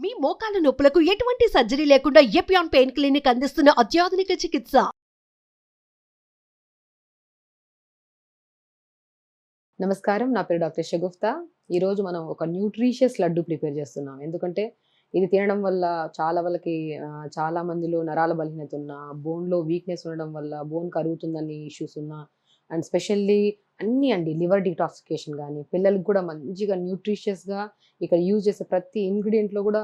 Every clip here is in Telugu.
మీ మోకాల నొప్పులకు ఎటువంటి సర్జరీ లేకుండా ఎపియాన్ పెయిన్ క్లినిక్ అందిస్తున్న అత్యాధునిక చికిత్స. నమస్కారం, నా పేరు డాక్టర్ షగుఫ్తా. ఈరోజు మనం ఒక న్యూట్రిషియస్ లడ్డు ప్రిపేర్ చేస్తున్నాం. ఎందుకంటే ఇది తినడం వల్ల చాలా మందిలో నరాల బలహీనత ఉన్న, బోన్లో వీక్నెస్ ఉండడం వల్ల బోన్ కరుగుతుందని ఇష్యూస్ ఉన్న, అండ్ స్పెషల్లీ అన్నీ అండి, లివర్ డిటాక్సిఫికేషన్ కానీ, పిల్లలకు కూడా మంచిగా న్యూట్రిషియస్గా ఇక్కడ యూజ్ చేసే ప్రతి ఇంగ్రీడియంట్లో కూడా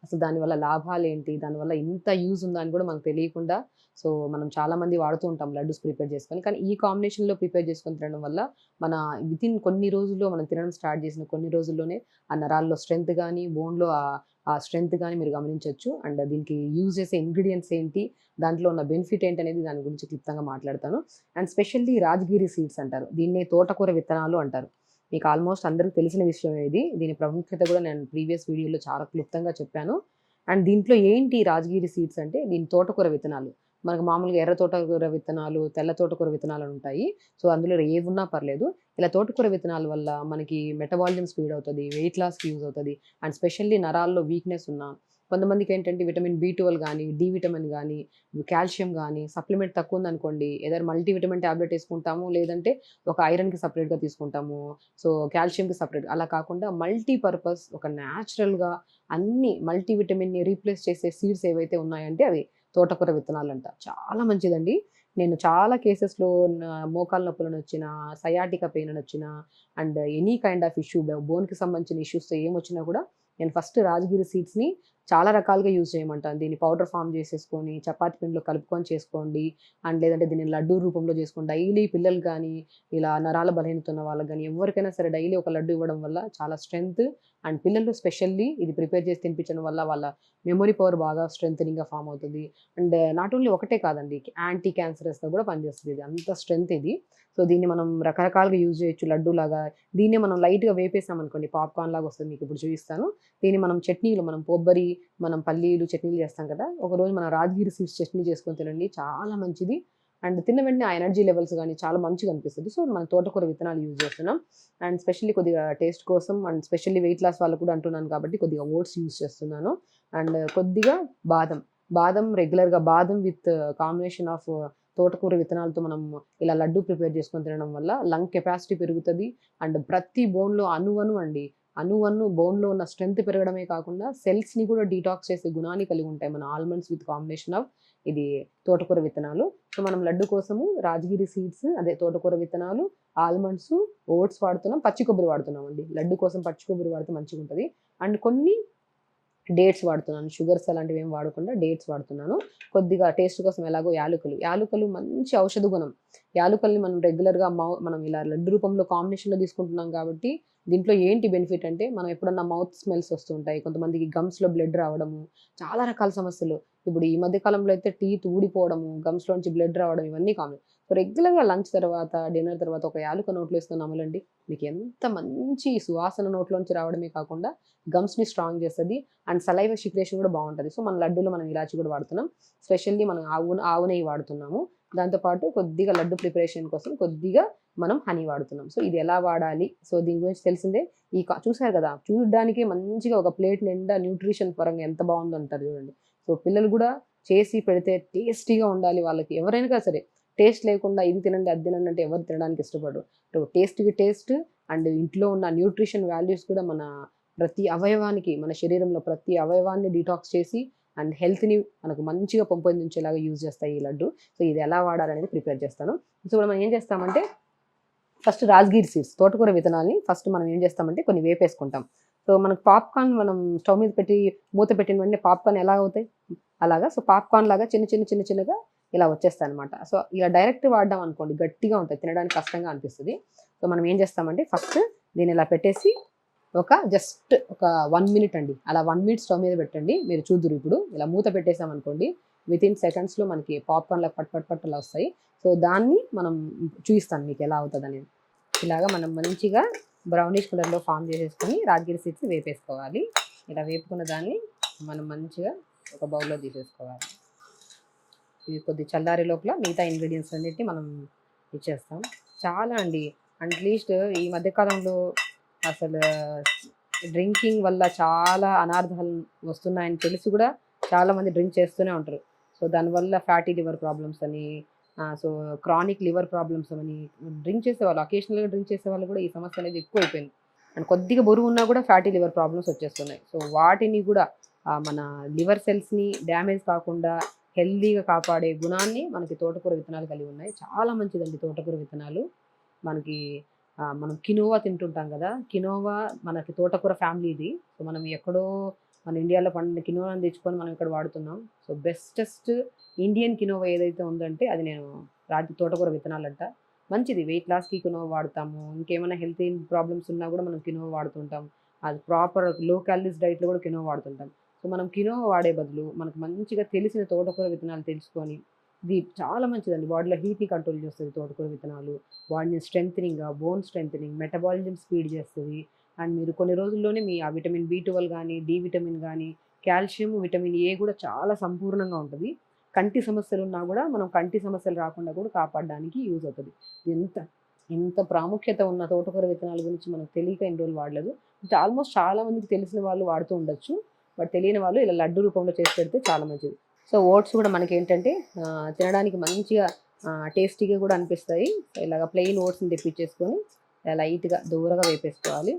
అసలు దానివల్ల లాభాలు ఏంటి, దానివల్ల ఇంత యూజ్ ఉందా అని కూడా మనకు తెలియకుండా మనం చాలామంది వాడుతూ ఉంటాం లడ్డూస్ ప్రిపేర్ చేసుకొని. కానీ ఈ కాంబినేషన్లో ప్రిపేర్ చేసుకొని తినడం వల్ల మన వితిన్ కొన్ని రోజుల్లో మనం తినడం స్టార్ట్ చేసిన కొన్ని రోజుల్లోనే ఆ నరాల్లో స్ట్రెంత్ కానీ, బోన్లో ఆ స్ట్రెంత్ కానీ మీరు గమనించవచ్చు. అండ్ దీనికి యూజ్ చేసే ఇంగ్రీడియంట్స్ ఏంటి, దాంట్లో ఉన్న బెనిఫిట్ ఏంటనేది దాని గురించి క్లుప్తంగా మాట్లాడతాను. అండ్ స్పెషల్లీ రాజగిరి సీడ్స్ అంటారు, దీన్ని తోటకూర విత్తనాలు అంటారు. మీకు ఆల్మోస్ట్ అందరికీ తెలిసిన విషయం ఇది. దీని ప్రాముఖ్యత కూడా నేను ప్రీవియస్ వీడియోలో చాలా క్లుప్తంగా చెప్పాను. అండ్ దీంట్లో ఏంటి రాజగిరి సీడ్స్ అంటే, దీని తోటకూర విత్తనాలు. మనకు మామూలుగా ఎర్ర తోటకూర విత్తనాలు, తెల్ల తోటకూర విత్తనాలు అని ఉంటాయి. అందులో ఏవున్నా పర్లేదు. ఇలా తోటకూర విత్తనాల వల్ల మనకి మెటబాలిజం స్పీడ్ అవుతుంది, వెయిట్ లాస్కి యూజ్ అవుతుంది. అండ్ స్పెషల్లీ నరాల్లో వీక్నెస్ ఉన్న కొంతమందికి ఏంటంటే విటమిన్ B12 కానీ, డి విటమిన్ కానీ, కాల్షియం కానీ సప్లిమెంట్ తక్కువ ఉందనుకోండి, ఏదైనా మల్టీవిటమిన్ ట్యాబ్లెట్ వేసుకుంటాము, లేదంటే ఒక ఐరన్కి సపరేట్గా తీసుకుంటాము, కాల్షియంకి సపరేట్. అలా కాకుండా మల్టీపర్పస్ ఒక న్యాచురల్గా అన్ని మల్టీవిటమిన్ని రీప్లేస్ చేసే సీడ్స్ ఏవైతే ఉన్నాయంటే అవి తోటకూర విత్తనాలంట. చాలా మంచిదండి. నేను చాలా కేసెస్లో మోకాల నొప్పులను వచ్చిన, సయాటికా పెయిన్ అని వచ్చిన, and any kind of issue, బోన్కి సంబంధించిన ఇష్యూస్తో ఏమొచ్చినా కూడా నేను ఫస్ట్ రాజగిరి సీడ్స్ని చాలా రకాలుగా యూజ్ చేయమంటాను. దీన్ని పౌడర్ ఫామ్ చేసేసుకొని చపాతి పిండిలో కలుపుకొని చేసుకోండి, అండ్ లేదంటే దీన్ని లడ్డూ రూపంలో చేసుకోండి. డైలీ పిల్లలు కానీ, ఇలా నరాల బలహీనత ఉన్న వాళ్ళకి కానీ, ఎవరికైనా సరే డైలీ ఒక లడ్డు ఇవ్వడం వల్ల చాలా స్ట్రెంగ్త్. అండ్ పిల్లలు స్పెషల్లీ ఇది ప్రిపేర్ చేసి తినిపించడం వల్ల వాళ్ళ మెమొరీ పవర్ బాగా స్ట్రెంగ్త్నింగ్గా ఫామ్ అవుతుంది. అండ్ నాట్ ఓన్లీ ఒకటే కాదండి, యాంటీ క్యాన్సరస్గా కూడా పనిచేస్తుంది. ఇది అంత స్ట్రెంగ్త్ ఇది. దీన్ని మనం రకరకాలుగా యూజ్ చేయొచ్చు. లడ్డు లాగా దీన్ని మనం లైట్గా వేపేసామనుకోండి, పాప్కార్న్ లాగా వస్తుంది. మీకు ఇప్పుడు చూపిస్తాను. దీన్ని మనం చట్నీలు, కొబ్బరి, పల్లీలు చట్నీలు చేస్తాం కదా, ఒకరోజు మనం రాజగిరి సీడ్స్ చట్నీ చేసుకొని తినండి, చాలా మంచిది. అండ్ తిన్న వెంటనే ఆ ఎనర్జీ లెవెల్స్ కానీ చాలా మంచిగా అనిపిస్తుంది. మన తోటకూర విత్తనాలు యూజ్ చేస్తున్నాం. అండ్ స్పెషల్లీ కొద్దిగా టేస్ట్ కోసం, అండ్ స్పెషల్లీ వెయిట్ లాస్ వాళ్ళు కూడా అంటున్నాను కాబట్టి కొద్దిగా ఓట్స్ యూజ్ చేస్తున్నాను. అండ్ కొద్దిగా బాదం రెగ్యులర్గా బాదం విత్ కాంబినేషన్ ఆఫ్ తోటకూర విత్తనాలతో మనం ఇలా లడ్డు ప్రిపేర్ చేసుకొని తినడం వల్ల లంగ్ కెపాసిటీ పెరుగుతుంది. అండ్ ప్రతి బోన్లో అణువణు బోన్లో ఉన్న స్ట్రెంత్ పెరగడమే కాకుండా సెల్స్ని కూడా డీటాక్స్ చేసే గుణాన్ని కలిగి ఉంటాయి మన ఆల్మండ్స్ విత్ కాంబినేషన్ ఆఫ్ ఇది తోటకూర విత్తనాలు. మనం లడ్డు కోసము రాజగిరి సీడ్స్, అదే తోటకూర విత్తనాలు, ఆల్మండ్స్, ఓట్స్ వాడుతున్నాం, పచ్చి కొబ్బరి వాడుతున్నాం అండి. లడ్డు కోసం పచ్చి కొబ్బరి వాడితే మంచిగా ఉంటుంది. అండ్ కొన్ని డేట్స్ వాడుతున్నాను, షుగర్స్ అలాంటివి ఏం వాడకుండా డేట్స్ వాడుతున్నాను. కొద్దిగా టేస్ట్ కోసం ఎలాగో యాలకులు మంచి ఔషధ గుణం. యాలకుల్ని మనం రెగ్యులర్గా మనం ఇలా లడ్డు రూపంలో కాంబినేషన్లో తీసుకుంటున్నాం కాబట్టి దీంట్లో ఏంటి బెనిఫిట్ అంటే, మనం ఎప్పుడన్నా మౌత్ స్మెల్స్ వస్తుంటాయి, కొంతమందికి గమ్స్లో బ్లడ్ రావడము, చాలా రకాల సమస్యలు. ఇప్పుడు ఈ మధ్య కాలంలో అయితే టీత్ ఊడిపోవడము, గమ్స్లోంచి బ్లడ్ రావడం, ఇవన్నీ కామన్. రెగ్యులర్గా లంచ్ తర్వాత, డిన్నర్ తర్వాత ఒక యాలుక నోట్లో వేసుకొని నమలండి, మీకు ఎంత మంచి సువాసన నోట్లోంచి రావడమే కాకుండా గమ్స్ని స్ట్రాంగ్ చేస్తుంది. అండ్ సలైవ సిక్రేషన్ కూడా బాగుంటుంది. మన లడ్డూలో మనం ఇలాచి కూడా వాడుతున్నాం. స్పెషల్లీ మనం ఆవు నెయ్యి వాడుతున్నాము. దాంతోపాటు కొద్దిగా లడ్డు ప్రిపరేషన్ కోసం కొద్దిగా మనం హనీ వాడుతున్నాం. ఇది ఎలా వాడాలి, దీని గురించి తెలిసిందే. చూసారు కదా, చూడడానికి మంచిగా ఒక ప్లేట్ నిండా న్యూట్రిషన్ పరంగా ఎంత బాగుందో అంటారు చూడండి. పిల్లలు కూడా చేసి పెడితే టేస్టీగా ఉండాలి. వాళ్ళకి ఎవరైనా సరే టేస్ట్ లేకుండా ఇది తినండి అది తినండి అంటే ఎవరు తినడానికి ఇష్టపడరు. టేస్ట్కి టేస్ట్, అండ్ ఇంట్లో ఉన్న న్యూట్రిషన్ వాల్యూస్ కూడా మన ప్రతి అవయవానికి, మన శరీరంలో ప్రతి అవయవాన్ని డీటాక్స్ చేసి అండ్ హెల్త్ని మనకు మంచిగా పెంపొందించేలాగా యూజ్ చేస్తాయి ఈ లడ్డు. ఇది ఎలా వాడాలనేది ప్రిపేర్ చేస్తాను. ఇప్పుడు మనం ఏం చేస్తామంటే, ఫస్ట్ రాజగిరి సీడ్స్, తోటకూర విత్తనాల్ని ఫస్ట్ మనం ఏం చేస్తామంటే కొన్ని వేపేసుకుంటాం. మనకు పాప్కార్న్ మనం స్టవ్ మీద పెట్టి మూత పెట్టిన వెంటనే పాప్కార్న్ ఎలా అవుతాయి అలాగా, పాప్కార్న్ లాగా చిన్నగా ఇలా వచ్చేస్తాయి అనమాట. ఇలా డైరెక్ట్ వాడడం అనుకోండి గట్టిగా ఉంటుంది, తినడానికి కష్టంగా అనిపిస్తుంది. మనం ఏం చేస్తామంటే ఫస్ట్ దీన్ని ఇలా పెట్టేసి జస్ట్ ఒక 1 మినిట్ అండి, అలా 1 మినిట్ స్టవ్ మీద పెట్టండి. మీరు చూద్దురు, ఇప్పుడు ఇలా మూత పెట్టేసామనుకోండి, వితిన్ సెకండ్స్లో మనకి పాప్కార్న్లా పట్ అలా వస్తాయి. దాన్ని మనం చూపిస్తాను మీకు ఎలా అవుతుంది అనేది. ఇలాగా మనం మంచిగా బ్రౌనిష్ కలర్లో ఫామ్ చేసేసుకొని రాజగిరి సీడ్స్ వేపేసుకోవాలి. ఇలా వేపుకున్న దాన్ని మనం మంచిగా ఒక బౌల్లో తీసేసుకోవాలి. ఇది కొద్ది చల్లారి లోపల మిగతా ఇంగ్రీడియంట్స్ అన్నిటిని మనం ఇచ్చేస్తాం. చాలా అండి, అట్లీస్ట్ ఈ మధ్యకాలంలో అసలు డ్రింకింగ్ వల్ల చాలా అనార్థాలు వస్తున్నాయని తెలిసి కూడా చాలామంది డ్రింక్ చేస్తూనే ఉంటారు. సో దానివల్ల ఫ్యాటీ లివర్ ప్రాబ్లమ్స్ అని, సో క్రానిక్ లివర్ ప్రాబ్లమ్స్ అని, డ్రింక్ చేసేవాళ్ళు అకేషనల్గా డ్రింక్ చేసే వాళ్ళు కూడా ఈ సమస్య అనేది ఎక్కువైపోయింది. అండ్ కొద్దిగా బరువు ఉన్నా కూడా ఫ్యాటీ లివర్ ప్రాబ్లమ్స్ వచ్చేస్తున్నాయి. సో వాటిని కూడా మన లివర్ సెల్స్ని డ్యామేజ్ కాకుండా హెల్దీగా కాపాడే గుణాన్ని మనకి తోటకూర విత్తనాలు కలిగి ఉన్నాయి. చాలా మంచిదండి తోటకూర విత్తనాలు. మనకి మనం కినోవా తింటుంటాం కదా, కినోవా మనకి తోటకూర ఫ్యామిలీ ఇది. సో మనం ఎక్కడో మన ఇండియాలో పండిన కినోవాని తెచ్చుకొని మనం ఇక్కడ వాడుతున్నాం. సో బెస్టెస్ట్ ఇండియన్ కినోవా ఏదైతే ఉందంటే అది నేను తోటకూర విత్తనాలంట. మంచిది, వెయిట్ లాస్కి కినోవా వాడతాము. ఇంకేమైనా హెల్త్ ప్రాబ్లమ్స్ ఉన్నా కూడా మనం కినోవా వాడుతుంటాం. అది ప్రాపర్ లో క్యాలరీస్ డైట్లో కూడా కినోవా వాడుతుంటాం. సో మనం కినోవా వాడే బదులు మనకు మంచిగా తెలిసిన తోటకూర విత్తనాలు తెలుసుకొని, ఇది చాలా మంచిదండి, బాడీలో హీట్ని కంట్రోల్ చేస్తుంది తోటకూర విత్తనాలు. బాడీని strengthening, bone strengthening, metabolism speed చేస్తుంది. అండ్ మీరు కొన్ని రోజుల్లోనే మీ ఆ విటమిన్ B12 కానీ, డి విటమిన్ కానీ, కాల్షియం, విటమిన్ ఏ కూడా చాలా సంపూర్ణంగా ఉంటుంది. కంటి సమస్యలు ఉన్నా కూడా మనం కంటి సమస్యలు రాకుండా కూడా కాపాడడానికి యూజ్ అవుతుంది. ఎంత ఎంత ప్రాముఖ్యత ఉన్న తోటకూర విత్తనాల గురించి మనకు తెలియక ఎన్ని రోజులు వాడలేదు. ఆల్మోస్ట్ చాలా మందికి తెలిసిన వాళ్ళు వాడుతూ ఉండొచ్చు, బట్ తెలియని వాళ్ళు ఇలా లడ్డు రూపంలో చేసి పెడితే చాలా మంచిది. సో ఓట్స్ కూడా మనకి ఏంటంటే తినడానికి మంచిగా టేస్టీగా కూడా అనిపిస్తాయి. ఇలాగ ప్లెయిన్ ఓట్స్ని తెప్పించేసుకొని లైట్గా దూరగా వేపేసుకోవాలి.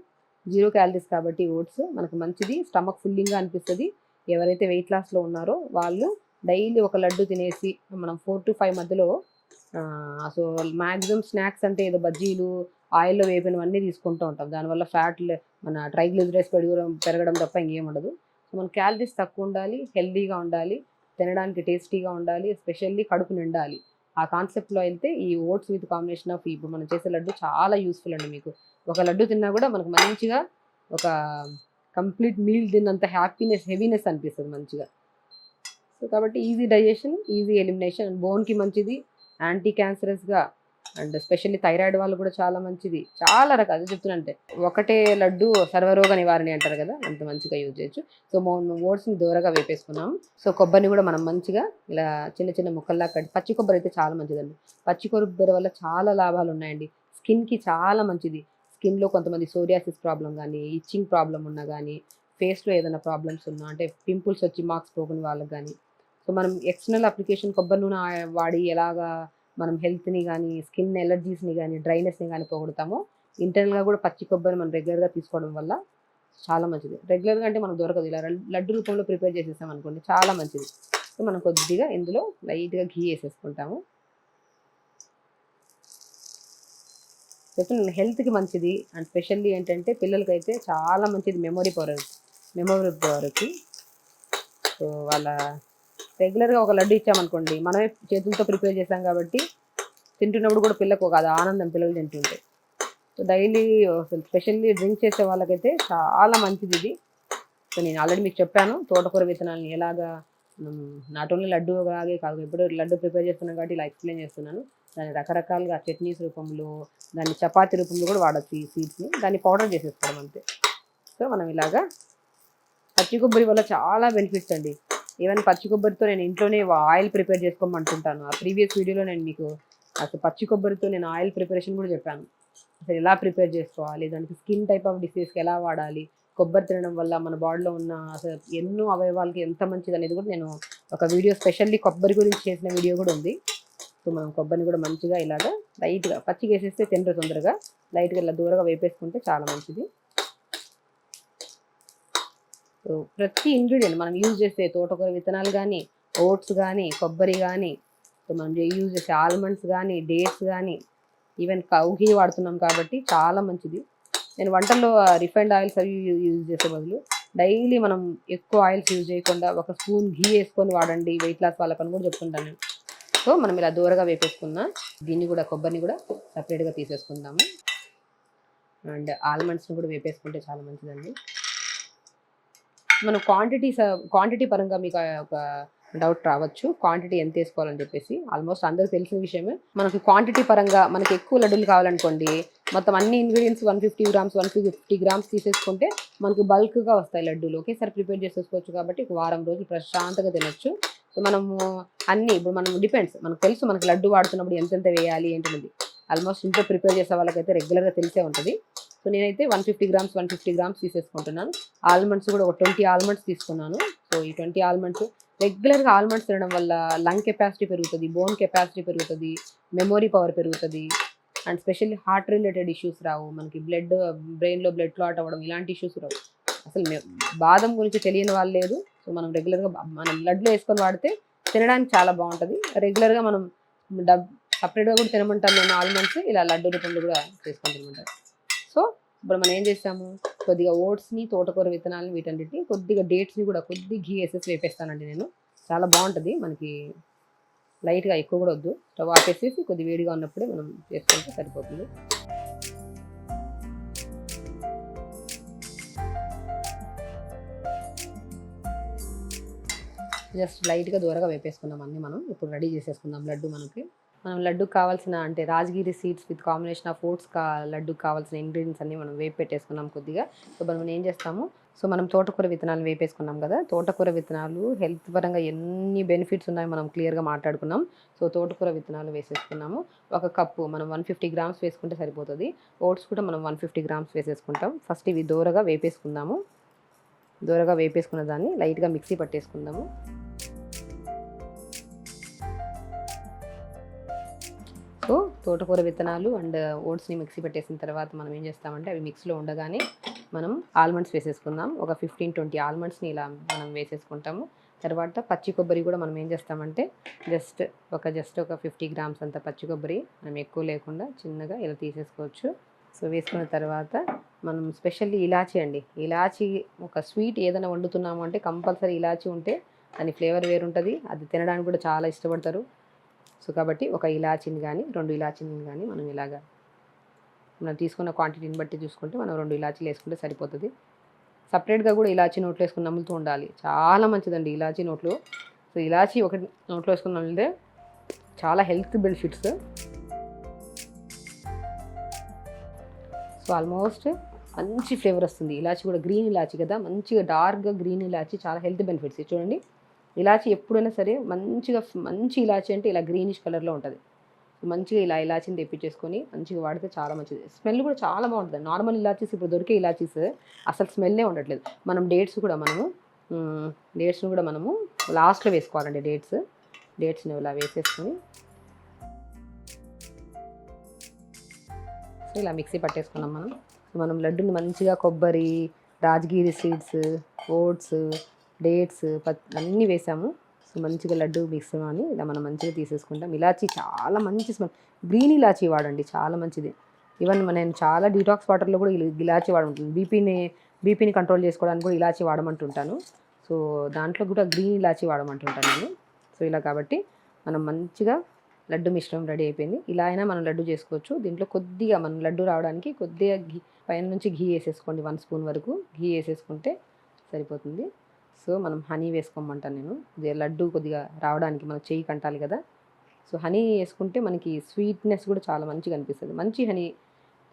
0 క్యాలరీస్ కాబట్టి ఓట్స్ మనకు మంచిది, స్టమక్ ఫుల్లింగ్గా అనిపిస్తుంది. ఎవరైతే వెయిట్ లాస్లో ఉన్నారో వాళ్ళు డైలీ ఒక లడ్డు తినేసి మనం 4 to 5 మధ్యలో సో మ్యాక్సిమం స్నాక్స్ అంటే ఏదో బజ్జీలు, ఆయిల్లో వేపినవన్నీ తీసుకుంటూ ఉంటాం. దానివల్ల ఫ్యాట్ మన ట్రైగ్లిజరైడ్స్ పెరగడం తప్ప ఇంకేం ఉండదు. సో మన క్యాలరీస్ తక్కువ ఉండాలి, హెల్దీగా ఉండాలి, తినడానికి టేస్టీగా ఉండాలి, ఎస్పెషల్లీ కడుపు నిండాలి. ఆ కాన్సెప్ట్లో అయితే ఈ ఓట్స్ విత్ కాంబినేషన్ ఆఫ్ ఇప్పుడు మనం చేసే లడ్డు చాలా యూస్ఫుల్ అండి. మీకు ఒక లడ్డు తిన్నా కూడా మనకు మంచిగా ఒక కంప్లీట్ మీల్ తిన్నంత హెవీనెస్ అనిపిస్తుంది మంచిగా. సో కాబట్టి easy digestion, easy elimination, and బోన్కి మంచిది, యాంటీ క్యాన్సరస్గా, అండ్ స్పెషల్లీ థైరాయిడ్ వాళ్ళు కూడా చాలా మంచిది. చాలా రకాలు చెప్తున్నంటే ఒకటే లడ్డు సర్వరోగ నివారణ అంటారు కదా, అంత మంచిగా యూజ్ చేయొచ్చు. సో ఓట్స్ని దూరగా వేపేసుకున్నాం. సో కొబ్బరిని కూడా మనం మంచిగా ఇలా చిన్న చిన్న ముక్కల్లా కట్టి, పచ్చి కొబ్బరి అయితే చాలా మంచిదండి. పచ్చి కొబ్బరి వల్ల చాలా లాభాలు ఉన్నాయండి. స్కిన్కి చాలా మంచిది. స్కిన్లో కొంతమంది సోరియాసిస్ ప్రాబ్లం కానీ, ఇచ్చింగ్ ప్రాబ్లం ఉన్నా కానీ, ఫేస్లో ఏదైనా ప్రాబ్లమ్స్ ఉన్నా అంటే పింపుల్స్ వచ్చి మార్క్స్ పోకుని వాళ్ళకి కానీ, సో మనం ఎక్స్టర్నల్ అప్లికేషన్ కొబ్బరి నూనె వాడి ఎలాగా మనం హెల్త్ని కానీ, స్కిన్ ఎలర్జీస్ని కానీ, డ్రైనెస్ని కానీ పోగొడతామో, ఇంటర్నల్గా కూడా పచ్చి కొబ్బరి మనం రెగ్యులర్గా తీసుకోవడం వల్ల చాలా మంచిది. రెగ్యులర్గా అంటే మనకు దొరకదు, ఇలా లడ్డు రూపంలో ప్రిపేర్ చేసేసాం అనుకోండి చాలా మంచిది. సో మనం కొద్దిగా ఇందులో లైట్గా ఘీ వేసేసుకుంటాము. చెప్పిన హెల్త్కి మంచిది, అండ్ స్పెషల్లీ ఏంటంటే పిల్లలకైతే చాలా మంచిది మెమొరీ పవర్కి. సో వాళ్ళ రెగ్యులర్గా ఒక లడ్డు ఇచ్చామనుకోండి, మనమే చేతులతో ప్రిపేర్ చేసాం కాబట్టి తింటున్నప్పుడు కూడా పిల్లకు ఒక అది ఆనందం, పిల్లలు తింటుంటే. సో డైలీ స్పెషల్లీ డ్రింక్ చేసే వాళ్ళకైతే చాలా మంచిది ఇది. సో నేను ఆల్రెడీ మీకు చెప్పాను తోటకూర విత్తనాలను ఎలాగా నాట్ ఓన్లీ లడ్డు లాగే కాదు, ఎప్పుడు లడ్డు ప్రిపేర్ చేస్తున్నాను కాబట్టి ఇలా ఎక్స్ప్లెయిన్ చేస్తున్నాను. దాన్ని రకరకాలుగా చట్నీస్ రూపంలో, దాన్ని చపాతీ రూపంలో కూడా వాడచ్చు ఈ సీడ్స్ని. దాన్ని పౌడర్ చేసేసుకోవడం అంతే. సో మనం ఇలాగా పచ్చి కొబ్బరి వల్ల చాలా బెనిఫిట్స్ అండి. ఈవెన్ పచ్చి కొబ్బరితో నేను ఇంట్లోనే ఆయిల్ ప్రిపేర్ చేసుకోమంటుంటాను. ఆ ప్రీవియస్ వీడియోలో నేను మీకు అసలు పచ్చి కొబ్బరితో నేను ఆయిల్ ప్రిపరేషన్ కూడా చెప్పాను. అసలు ఎలా ప్రిపేర్ చేసుకోవాలి, దానికి స్కిన్ టైప్ ఆఫ్ డిసీజ్కి ఎలా వాడాలి, కొబ్బరి తినడం వల్ల మన బాడీలో ఉన్న అసలు ఎన్నో అవయవాలకి ఎంత మంచిది అనేది కూడా నేను ఒక వీడియో స్పెషల్లీ కొబ్బరి గురించి చేసిన వీడియో కూడా ఉంది. సో మనం కొబ్బరిని కూడా మంచిగా ఇలాగా లైట్గా పచ్చిగా వేసేస్తే తినరు తొందరగా, లైట్గా ఇలా దూరంగా వేపేసుకుంటే చాలా మంచిది. సో ప్రతి ఇంగ్రీడియంట్ మనం యూజ్ చేసే తోటకూర విత్తనాలు కానీ, ఓట్స్ కానీ, కొబ్బరి కానీ, సో మనం యూజ్ చేసే ఆల్మండ్స్ కానీ, డేట్స్ కానీ, ఈవెన్ కౌ ఘీ వాడుతున్నాం కాబట్టి చాలా మంచిది. నేను వంటల్లో రిఫైండ్ ఆయిల్స్ అవి యూజ్ చేసే బదులు డైలీ మనం ఎక్కువ ఆయిల్స్ యూజ్ చేయకుండా ఒక స్పూన్ ఘీ వేసుకొని వాడండి వెయిట్ లాస్ వాళ్ళకని కూడా చెప్తుంటాను. సో మనం ఇలా దూరగా వేపేసుకున్న దీన్ని కూడా కొబ్బరిని కూడా సపరేట్గా తీసేసుకుందాము. అండ్ ఆల్మండ్స్ని కూడా వేపేసుకుంటే చాలా మంచిదండి. మనం క్వాంటిటీ పరంగా మీకు ఒక డౌట్ రావచ్చు, క్వాంటిటీ ఎంత వేసుకోవాలని చెప్పేసి. ఆల్మోస్ట్ అందరికి తెలిసిన విషయమే. మనకి క్వాంటిటీ పరంగా మనకి ఎక్కువ లడ్డూలు కావాలనుకోండి, మొత్తం అన్ని ఇంగ్రీడియంట్స్ 150 grams 150 grams తీసేసుకుంటే మనకు బల్క్గా వస్తాయి లడ్డూలు. ఒకేసారి ప్రిపేర్ చేసేసుకోవచ్చు కాబట్టి ఒక వారం రోజులు ప్రశాంతంగా తినొచ్చు. సో మనము అన్నీ ఇప్పుడు మనం డిపెండ్స్, మనకు తెలుసు మనకి లడ్డు వాడుతున్నప్పుడు ఎంతెంత వేయాలి ఏంటనేది. ఆల్మోస్ట్ ఇంట్లో ప్రిపేర్ చేసే వాళ్ళకైతే రెగ్యులర్గా తెలిసే ఉంటుంది. సో సో నేనైతే 150 గ్రామ్స్ తీసేసుకుంటున్నాను. ఆల్మండ్స్ కూడా ఒక 20 ఆల్మండ్స్ తీసుకున్నాను. సో ఈ 20 ఆల్మండ్స్ రెగ్యులర్గా ఆల్మండ్స్ తినడం వల్ల లంగ్ కెపాసిటీ పెరుగుతుంది, బోన్ కెపాసిటీ పెరుగుతుంది, మెమొరీ పవర్ పెరుగుతుంది, and specially heart related issues రావు, మనకి బ్రెయిన్లో బ్లడ్ క్లాట్ అవ్వడం ఇలాంటి ఇష్యూస్ రావు. అసలు బాదం గురించి తెలియని వాళ్ళు లేదు. సో మనం రెగ్యులర్గా మనం బ్లడ్లో వేసుకొని వాడితే తినడానికి చాలా బాగుంటుంది. రెగ్యులర్గా మనం సపరేట్గా కూడా తినమంటాను నేను ఆల్మండ్స్, ఇలా లడ్డు రూపంలో కూడా చేసుకొని తినమంటారు. సో ఇప్పుడు మనం ఏం చేస్తాము, కొద్దిగా ఓట్స్ని, తోటకూర విత్తనాలని, వీటన్నిటిని, కొద్దిగా డేట్స్ని కూడా కొద్దిగా ఘీ వేసేసి వేపేస్తానండి నేను. చాలా బాగుంటుంది, మనకి లైట్గా ఎక్కువ కూడా వద్దు. స్టవ్ ఆపేసేసి కొద్ది వేడిగా ఉన్నప్పుడే మనం చేసుకుంటే సరిపోతుంది. జస్ట్ లైట్గా దూరగా వేపేసుకున్నాం అన్నీ. మనం ఇప్పుడు రెడీ చేసేసుకుందాం లడ్డు. మనం లడ్డుకు కావాల్సిన అంటే rajgiri seeds with combination of oats లడ్డుకు కావాల్సిన ఇంగ్రీడియంట్స్ అన్నీ మనం వేపి పెట్టేసుకున్నాం కొద్దిగా. సో మనం ఏం చేస్తాము, సో మనం తోటకూర విత్తనాలు వేపేసుకున్నాం కదా. తోటకూర విత్తనాలు హెల్త్ పరంగా ఎన్ని బెనిఫిట్స్ ఉన్నాయో మనం క్లియర్గా మాట్లాడుకున్నాం. సో తోటకూర విత్తనాలు వేసేసుకున్నాము. ఒక కప్పు మనం 150 గ్రామ్స్ వేసుకుంటే సరిపోతుంది. ఓట్స్ కూడా మనం 150 గ్రామ్స్ వేసేసుకుంటాం. ఫస్ట్ ఇవి దూరగా వేపేసుకుందాము. దూరగా వేపేసుకున్న దాన్ని లైట్గా మిక్సీ పట్టేసుకుందాము. సో తోటకూర విత్తనాలు అండ్ ఓట్స్ని మిక్సీ పెట్టేసిన తర్వాత మనం ఏం చేస్తామంటే అవి మిక్స్లో ఉండగానే మనం ఆల్మండ్స్ వేసేసుకుందాం. ఒక 15-20 ఆల్మండ్స్ని ఇలా మనం వేసేసుకుంటాము. తర్వాత పచ్చి కొబ్బరి కూడా మనం ఏం చేస్తామంటే జస్ట్ ఒక 50 గ్రామ్స్ అంత పచ్చి కొబ్బరి, మనం ఎక్కువ లేకుండా చిన్నగా ఇలా తీసేసుకోవచ్చు. సో వేసుకున్న తర్వాత మనం స్పెషల్లీ ఇలాచీ అండి. ఇలాచీ ఒక స్వీట్ ఏదైనా వండుతున్నాము అంటే కంపల్సరీ ఇలాచీ ఉంటే దాని ఫ్లేవర్ వేరుంటుంది, అది తినడానికి కూడా చాలా ఇష్టపడతారు. సో కాబట్టి ఒక ఇలాచీని కానీ 2 ఇలాచీని కానీ మనం ఇలాగా మనం తీసుకున్న క్వాంటిటీని బట్టి చూసుకుంటే మనం 2 ఇలాచీలు వేసుకుంటే సరిపోతుంది. సపరేట్గా కూడా ఇలాచీ నోట్లో వేసుకుని నములుతూ ఉండాలి, చాలా మంచిదండి ఇలాచీ నోట్లో. సో ఇలాచీ ఒకటి నోట్లో వేసుకుని నమిలితే చాలా హెల్త్ బెనిఫిట్స్. సో ఆల్మోస్ట్ మంచి ఫ్లేవర్ వస్తుంది. ఇలాచీ కూడా గ్రీన్ ఇలాచీ కదా, మంచిగా డార్క్గా గ్రీన్ ఇలాచీ, చాలా హెల్త్ బెనిఫిట్స్. చూడండి, ఇలాచీ ఎప్పుడైనా సరే మంచి ఇలాచీ అంటే ఇలా గ్రీనిష్ కలర్లో ఉంటుంది. మంచిగా ఇలా ఇలాచీని తెప్పించేసుకొని మంచిగా వాడితే చాలా మంచిది. స్మెల్ కూడా చాలా బాగుంటుంది. నార్మల్ ఇలాచీస్ ఇప్పుడు దొరికే ఇలాచీస్ అసలు స్మెల్లే ఉండట్లేదు. మనం డేట్స్ని కూడా మనము లాస్ట్లో వేసుకోవాలండి. డేట్స్ని ఇలా వేసేసుకొని సో ఇలా మిక్సీ పట్టేసుకున్నాం మనం లడ్డుని మంచిగా కొబ్బరి, రాజగిరి సీడ్స్, ఓట్స్, డేట్స్ అన్నీ వేసాము. సో మంచిగా లడ్డు మిక్స్ అని ఇలా మనం మంచిగా తీసేసుకుంటాం. ఇలాచీ చాలా మంచి స్మెల్, గ్రీన్ ఇలాచీ వాడండి, చాలా మంచిది. ఈవెన్ నేను చాలా డీటాక్స్ వాటర్లో కూడా ఇలాచీ వాడుతుంటాను. బీపీని కంట్రోల్ చేసుకోవడానికి కూడా ఇలాచీ వాడమంటుంటాను. సో దాంట్లో కూడా గ్రీన్ ఇలాచీ వాడమంటుంటాను నేను. సో ఇలా కాబట్టి మనం మంచిగా లడ్డు మిశ్రమం రెడీ అయిపోయింది. ఇలా అయినా మనం లడ్డు చేసుకోవచ్చు. దీంట్లో కొద్దిగా మనం లడ్డు రావడానికి కొద్దిగా పైన నుంచి ఘీ వేసేసుకోండి. 1 స్పూన్ వరకు ఘీ వేసేసుకుంటే సరిపోతుంది. సో మనం హనీ వేసుకోమంటాను నేను, లడ్డు కొద్దిగా రావడానికి మన చెయ్యి కంటాలి కదా. సో హనీ వేసుకుంటే మనకి స్వీట్నెస్ కూడా చాలా మంచిగా అనిపిస్తుంది. మంచి హనీ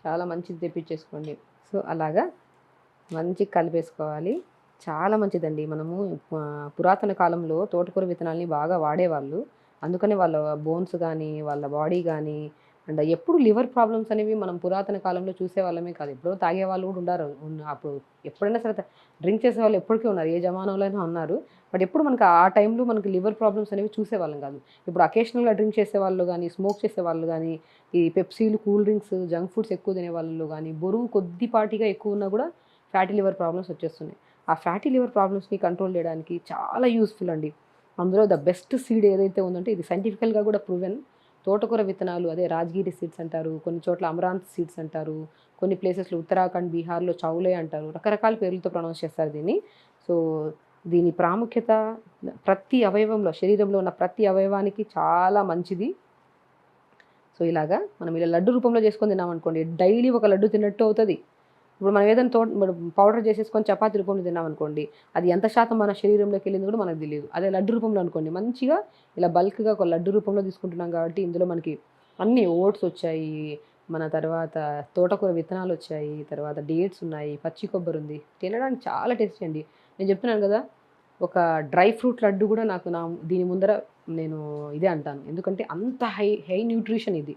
చాలా మంచిది తెప్పించేసుకోండి. సో అలాగా మంచిగా కలిపేసుకోవాలి. చాలా మంచిదండి. మనము పురాతన కాలంలో తోటకూర విత్తనాలని బాగా వాడేవాళ్ళు. అందుకని వాళ్ళ బోన్స్ కానీ వాళ్ళ బాడీ కానీ అండ్ ఎప్పుడు లివర్ ప్రాబ్లమ్స్ అనేవి మనం పురాతన కాలంలో చూసేవాళ్ళమే కాదు, ఎప్పుడో తాగే వాళ్ళు కూడా ఉన్నారు. అప్పుడు ఎప్పుడైనా సరే డ్రింక్ చేసే వాళ్ళు ఎప్పటికీ ఉన్నారు, ఏ జమానాలో అయినా ఉన్నారు. బట్ ఎప్పుడు మనకు ఆ టైంలో మనకి లివర్ ప్రాబ్లమ్స్ అనేవి చూసేవాళ్ళం కాదు. ఇప్పుడు అకేషనల్గా డ్రింక్ చేసే వాళ్ళు కానీ, స్మోక్ చేసే వాళ్ళు కానీ, ఈ పెప్సీలు, కూల్ డ్రింక్స్, జంక్ ఫుడ్స్ ఎక్కువ తినే వాళ్ళు కానీ, బరువు కొద్దిపాటిగా ఎక్కువ ఉన్నా కూడా ఫ్యాటీ లివర్ ప్రాబ్లమ్స్ వచ్చేస్తున్నాయి. ఆ ఫ్యాటీ లివర్ ప్రాబ్లమ్స్ని కంట్రోల్ చేయడానికి చాలా యూస్ఫుల్ అండి. అందులో ద బెస్ట్ సీడ్ ఏదైతే ఉందంటే ఇది సైంటిఫికల్గా కూడా ప్రూవెన్, తోటకూర విత్తనాలు. అదే రాజగిరి సీడ్స్ అంటారు, కొన్ని చోట్ల అమరాంత్ సీడ్స్ అంటారు, కొన్ని ప్లేసెస్లో ఉత్తరాఖండ్, బీహార్లో చౌలే అంటారు, రకరకాల పేర్లతో ప్రొనౌన్స్ చేస్తారు దీన్ని. సో దీని ప్రాముఖ్యత ప్రతి అవయవంలో, శరీరంలో ఉన్న ప్రతి అవయవానికి చాలా మంచిది. సో ఇలాగా మనం ఇలా లడ్డు రూపంలో చేసుకొని తిన్నామనుకోండి, డైలీ ఒక లడ్డు తిన్నట్టు అవుతుంది. ఇప్పుడు మనం ఏదైనా పౌడర్ చేసేసుకొని చపాతీ రూపంలో తిన్నామనుకోండి, అది ఎంత శాతం మన శరీరంలోకి వెళ్ళింది కూడా మనకు తెలియదు. అదే లడ్డు రూపంలో అనుకోండి, మంచిగా ఇలా బల్క్గా ఒక లడ్డు రూపంలో తీసుకుంటున్నాం కాబట్టి ఇందులో మనకి అన్ని ఓట్స్ వచ్చాయి, మన తర్వాత తోటకూర విత్తనాలు వచ్చాయి, తర్వాత డేట్స్ ఉన్నాయి, పచ్చి కొబ్బరి ఉంది, తినడానికి చాలా టేస్టీ అండి. నేను చెప్తున్నాను కదా, ఒక డ్రై ఫ్రూట్ లడ్డు కూడా దీని ముందర నేను ఇదే అంటాను. ఎందుకంటే అంత హై న్యూట్రిషన్ ఇది.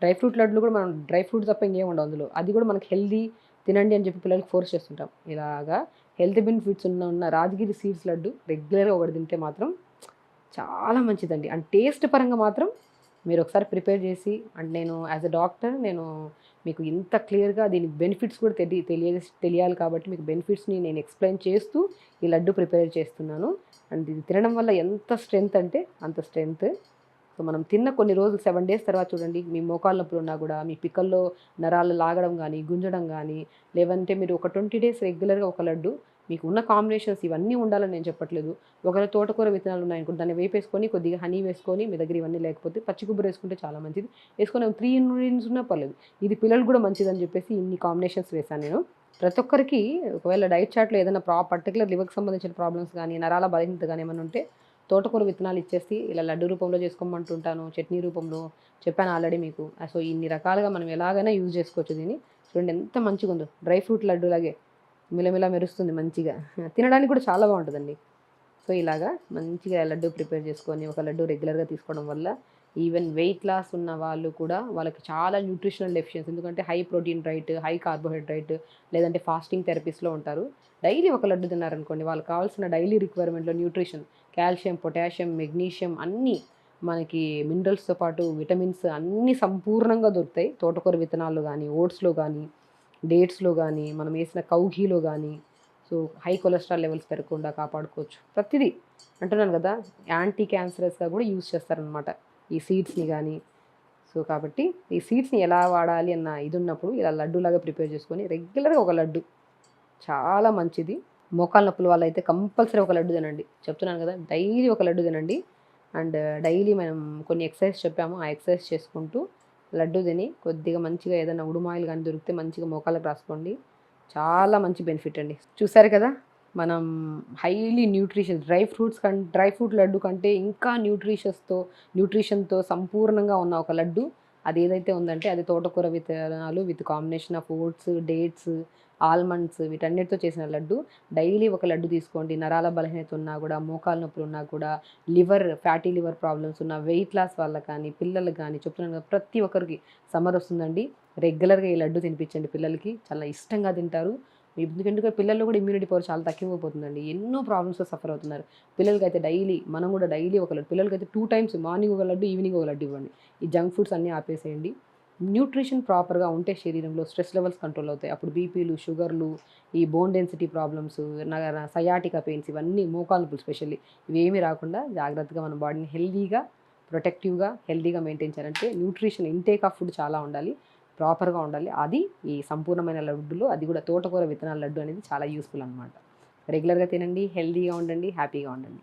డ్రై ఫ్రూట్ లడ్డులు కూడా మనం డ్రై ఫ్రూట్ తప్ప ఇంకేం ఉండవు అందులో. అది కూడా మనకి హెల్దీ, తినండి అని చెప్పి పిల్లలకి ఫోర్స్ చేస్తుంటాం. ఇలాగా హెల్త్ బెనిఫిట్స్ ఉన్న రాజగిరి సీడ్స్ లడ్డు రెగ్యులర్గా ఒకటి తింటే మాత్రం చాలా మంచిదండి. అండ్ టేస్ట్ పరంగా మాత్రం మీరు ఒకసారి ప్రిపేర్ చేసి, అండ్ నేను యాజ్ ఎ డాక్టర్ నేను మీకు ఇంత క్లియర్గా దీని బెనిఫిట్స్ కూడా తెలియాలి కాబట్టి మీకు బెనిఫిట్స్ని నేను ఎక్స్ప్లెయిన్ చేస్తూ ఈ లడ్డు ప్రిపేర్ చేస్తున్నాను. అండ్ ఇది తినడం వల్ల ఎంత స్ట్రెంగ్త్ అంటే అంత స్ట్రెంగ్త్. సో మనం తిన్న కొన్ని రోజులు 7 days తర్వాత చూడండి, మీ మోకాళ్ళ నొప్పులు ఉన్నా కూడా, మీ పిక్కల్లో నరాలు లాగడం కానీ, గుంజడం కానీ, లేదంటే మీరు ఒక 20 days రెగ్యులర్గా ఒక లడ్డు, మీకు ఉన్న కాంబినేషన్స్ ఇవన్నీ ఉండాలని నేను చెప్పట్లేదు. ఒకవేళ తోటకూర విత్తనాలు ఉన్నాయనుకోండి, దాన్ని వేపేసుకొని కొద్దిగా హనీ వేసుకొని, మీ దగ్గర ఇవన్నీ లేకపోతే పచ్చి కొబ్బరి వేసుకుంటే చాలా మంచిది. వేసుకొని 3 ingredients ఉన్నా పర్లేదు. ఇది పిల్లలు కూడా మంచిదని చెప్పేసి ఇన్ని కాంబినేషన్స్ వేశాను నేను. ప్రతి ఒక్కరికి ఒకవేళ డైట్ చార్ట్లో ఏదైనా పర్టికులర్ లివర్కి సంబంధించిన ప్రాబ్లమ్స్ కానీ, నరాల బలహీనత కానీ ఏమైనా ఉంటే తోటకూర విత్తనాలు ఇచ్చేసి ఇలా లడ్డు రూపంలో చేసుకోమంటుంటాను, చట్నీ రూపంలో చెప్పాను ఆల్రెడీ మీకు. సో ఇన్ని రకాలుగా మనం ఎలాగైనా యూజ్ చేసుకోవచ్చు దీన్ని. చూడండి ఎంత మంచిగా ఉందో, డ్రై ఫ్రూట్ లడ్డు లాగే మిలమిలా మెరుస్తుంది మంచిగా, తినడానికి కూడా చాలా బాగుంటుందండి. సో ఇలాగా మంచిగా లడ్డు ప్రిపేర్ చేసుకొని ఒక లడ్డు రెగ్యులర్గా తీసుకోవడం వల్ల ఈవెన్ వెయిట్ లాస్ ఉన్న వాళ్ళు కూడా వాళ్ళకి చాలా న్యూట్రిషనల్ డెఫిషియన్సీ, ఎందుకంటే high protein diet, high carbohydrate, లేదంటే ఫాస్టింగ్ థెరపీస్లో ఉంటారు. డైలీ ఒక లడ్డు తిన్నారనుకోండి, వాళ్ళకి కావాల్సిన డైలీ రిక్వైర్మెంట్లో న్యూట్రిషన్, కాల్షియం, పొటాషియం, మెగ్నీషియం అన్నీ మనకి మినరల్స్తో పాటు విటమిన్స్ అన్నీ సంపూర్ణంగా దొరుకుతాయి. తోటకూర విత్తనాల్లో కానీ, ఓట్స్లో కానీ, డేట్స్లో కానీ, మనం వేసిన కౌఘీలో కానీ. సో హై కొలెస్ట్రాల్ లెవెల్స్ పెరగకుండా కాపాడుకోవచ్చు. ప్రతిదీ అంటున్నాను కదా, యాంటీ క్యాన్సరస్గా కూడా యూజ్ చేస్తారనమాట ఈ సీడ్స్ని కానీ. సో కాబట్టి ఈ సీడ్స్ని ఎలా వాడాలి అన్న ఇది ఉన్నప్పుడు ఇలా లడ్డూలాగా ప్రిపేర్ చేసుకొని రెగ్యులర్గా ఒక లడ్డు చాలా మంచిది. మోకాళ్ళ నొప్పుల వల్ల అయితే కంపల్సరీ ఒక లడ్డు తినండి, చెప్తున్నాను కదా, డైలీ ఒక లడ్డు తినండి. అండ్ డైలీ మనం కొన్ని ఎక్సర్సైజ్ చెప్పాము, ఆ ఎక్సర్సైజ్ చేసుకుంటూ లడ్డు తిని కొద్దిగా మంచిగా ఏదైనా ఉడుమాయిలు కానీ దొరికితే మంచిగా మోకాళ్ళకి రాసుకోండి. చాలా మంచి బెనిఫిట్ అండి. చూసారు కదా, మనం హైలీ డ్రై ఫ్రూట్ లడ్డు కంటే ఇంకా న్యూట్రిషన్తో సంపూర్ణంగా ఉన్న ఒక లడ్డు అది ఏదైతే ఉందంటే అది తోటకూర విత్తనాలు with combination of oats, dates, almonds వీటన్నిటితో చేసిన లడ్డు. డైలీ ఒక లడ్డు తీసుకోండి. నరాల బలహీనత ఉన్నా కూడా, మోకాళ్ళ నొప్పులు ఉన్నా కూడా, ఫ్యాటీ లివర్ ప్రాబ్లమ్స్ ఉన్న, వెయిట్ లాస్ వాళ్ళకి కానీ, పిల్లలకు కానీ చెప్తున్నాను కదా, ప్రతి ఒక్కరికి సమ్మర్ వస్తుందండి, రెగ్యులర్గా ఈ లడ్డు తినిపించండి. పిల్లలకి చాలా ఇష్టంగా తింటారు. ఎందుకంటే పిల్లల్లో కూడా ఇమ్యూనిటీ పవర్ చాలా తగ్గిపోతుందండి, ఎన్నో ప్రాబ్లమ్స్తో సఫర్ అవుతున్నారు. పిల్లలకైతే మనం కూడా డైలీ ఒక లడ్డు, పిల్లలకైతే 2 times, మార్నింగ్ ఒక లడ్డు, ఈవినింగ్ ఒక లడ్డు ఇవ్వండి. ఈ జంక్ ఫుడ్స్ అన్నీ ఆపేసేయండి. న్యూట్రిషన్ ప్రాపర్గా ఉంటే శరీరంలో స్ట్రెస్ లెవెల్స్ కంట్రోల్ అవుతాయి. అప్పుడు బీపీలు, షుగర్లు, ఈ bone density problems, sciatica pains, ఇవన్నీ మోకాళ్ళ నొప్పులు స్పెషల్లీ ఇవేమీ రాకుండా జాగ్రత్తగా మన బాడీని హెల్దీగా మెయింటైన్ చేయాలంటే న్యూట్రిషన్ ఇంటేక్ ఆఫ్ ఫుడ్ చాలా ఉండాలి, ప్రాపర్గా ఉండాలి. అది ఈ సంపూర్ణమైన లడ్డులో అది కూడా తోటకూర విత్తనాల లడ్డు అనేది చాలా యూస్ఫుల్ అనమాట. రెగ్యులర్గా తినండి, హెల్దీగా ఉండండి, హ్యాపీగా ఉండండి.